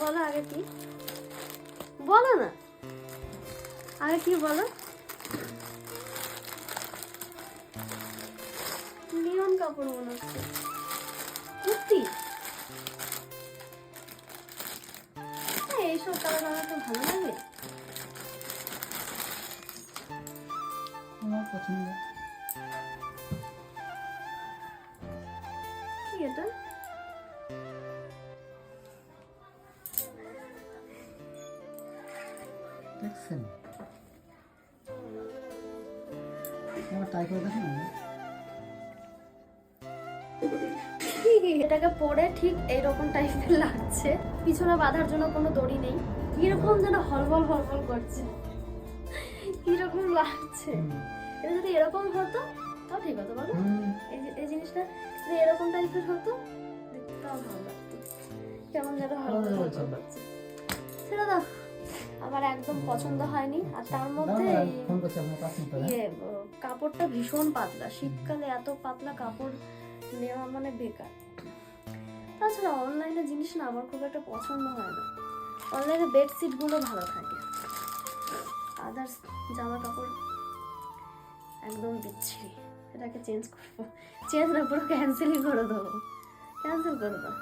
বলো আগে কি বলো না, আগে কি বলো। লিওন কাপড় মনে হচ্ছে, কুর্তি। এইসব কালার আমার তো ভালো লাগে। আমার পছন্দ। কি এটা? দেখছেন? আমার ট্রাই করে দেখেন না। এটাকে পরে ঠিক এইরকম টাইপের লাগছে, পিছনে বাঁধার জন্য কোনো দড়ি নেই, কিরকম যেন হলবল হলবল করছে, কিরকম লাগছে। এটা যদি এরকম হতো তাও ঠিক হতো বলো, এই জিনিসটা যদি এরকম টাইপের হতো তাও ভালো লাগতো, কেমন যেন হলবল হলবল করছে। সেটা দাও, আমার একদম পছন্দ হয়নি। আর তার মধ্যে কাপড়টা ভীষণ পাতলা, শীতকালে এত পাতলা কাপড় নেওয়া মানে বেকার। তাছাড়া অনলাইনে জিনিস না আমার খুব একটা পছন্দ হয় না, অনলাইনে বেডশিট গুলো ভালো থাকে, আদার্স জামা কাপড় একদম বিচ্ছিরি। এটাকে চেঞ্জ করবো, চেঞ্জ না পুরো ক্যান্সেলই করে দেবো, ক্যান্সেল করে দাও।